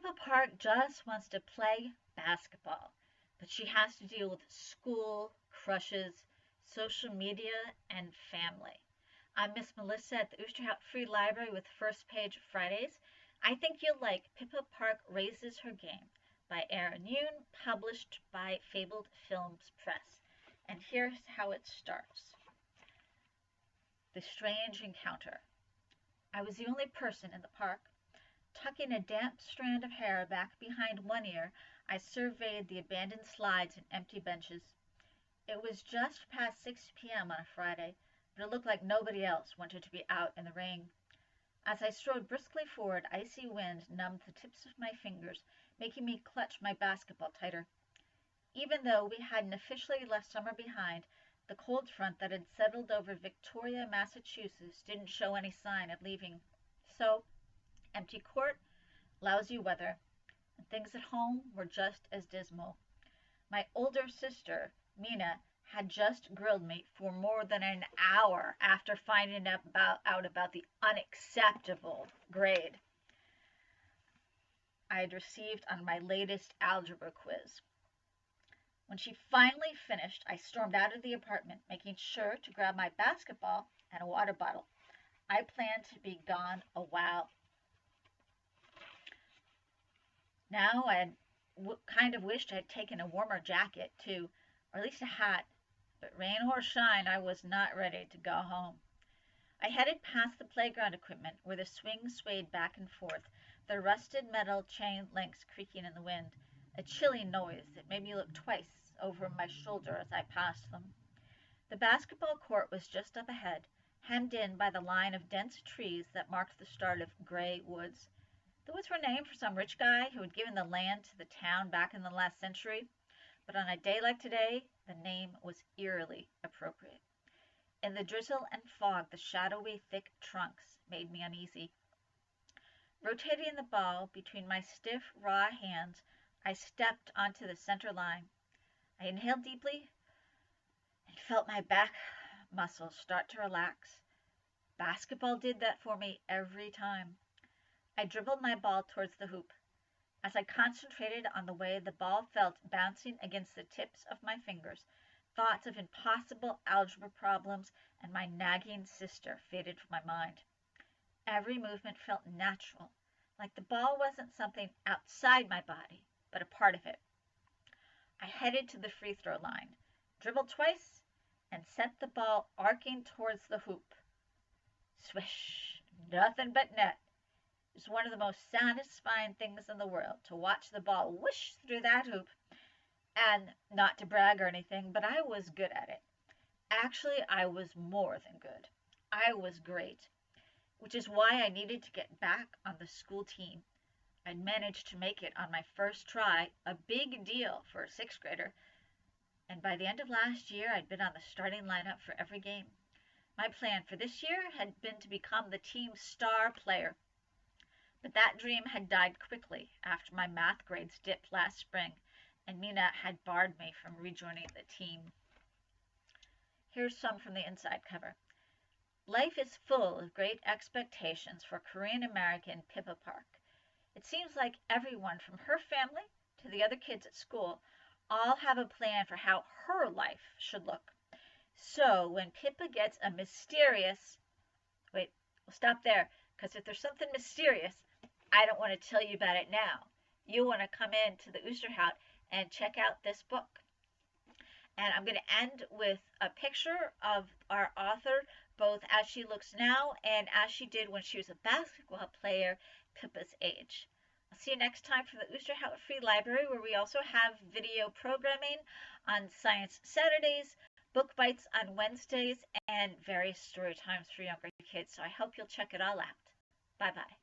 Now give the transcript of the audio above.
Pippa Park just wants to play basketball, but she has to deal with school, crushes, social media, and family. I'm Miss Melissa at the Oosterhout Free Library with First Page Fridays. I think you'll like Pippa Park Raises Her Game by Erin, published by Fabled Films Press. And here's how it starts. The strange encounter. I was the only person in the park. Tucking a damp strand of hair back behind one ear, I surveyed the abandoned slides and empty benches. It was just past 6 p.m. on a Friday, but it looked like nobody else wanted to be out in the rain. As I strode briskly forward, icy wind numbed the tips of my fingers, making me clutch my basketball tighter. Even though we hadn't officially left summer behind, the cold front that had settled over Victoria, Massachusetts didn't show any sign of leaving. So, empty court, lousy weather, and things at home were just as dismal. My older sister, Mina, had just grilled me for more than an hour after finding out about the unacceptable grade I had received on my latest algebra quiz. When she finally finished, I stormed out of the apartment, making sure to grab my basketball and a water bottle. I planned to be gone a while. Now I kind of wished I had taken a warmer jacket, too, or at least a hat. But rain or shine, I was not ready to go home. I headed past the playground equipment where the swing swayed back and forth, the rusted metal chain links creaking in the wind, a chilly noise that made me look twice over my shoulder as I passed them. The basketball court was just up ahead, hemmed in by the line of dense trees that marked the start of Gray Woods. The woods were named for some rich guy who had given the land to the town back in the last century, but on a day like today, the name was eerily appropriate. In the drizzle and fog, the shadowy, thick trunks made me uneasy. Rotating the ball between my stiff, raw hands, I stepped onto the center line. I inhaled deeply and felt my back muscles start to relax. Basketball did that for me every time. I dribbled my ball towards the hoop. As I concentrated on the way the ball felt bouncing against the tips of my fingers, thoughts of impossible algebra problems and my nagging sister faded from my mind. Every movement felt natural, like the ball wasn't something outside my body, but a part of it. I headed to the free throw line, dribbled twice, and sent the ball arcing towards the hoop. Swish! Nothing but net. It was one of the most satisfying things in the world to watch the ball whoosh through that hoop. And not to brag or anything, but I was good at it. Actually, I was more than good. I was great, which is why I needed to get back on the school team. I'd managed to make it on my first try, a big deal for a sixth grader, and by the end of last year, I'd been on the starting lineup for every game. My plan for this year had been to become the team's star player. But that dream had died quickly after my math grades dipped last spring, and Mina had barred me from rejoining the team. Here's some from the inside cover. Life is full of great expectations for Korean-American Pippa Park. It seems like everyone from her family to the other kids at school all have a plan for how her life should look. So when Pippa gets a mysterious... Wait, we'll stop there, because if there's something mysterious, I don't want to tell you about it now. You want to come in to the Oosterhout and check out this book. And I'm going to end with a picture of our author, both as she looks now and as she did when she was a basketball player, Pippa's age. I'll see you next time for the Oosterhout Free Library, where we also have video programming on Science Saturdays, book bites on Wednesdays, and various story times for younger kids. So I hope you'll check it all out. Bye-bye.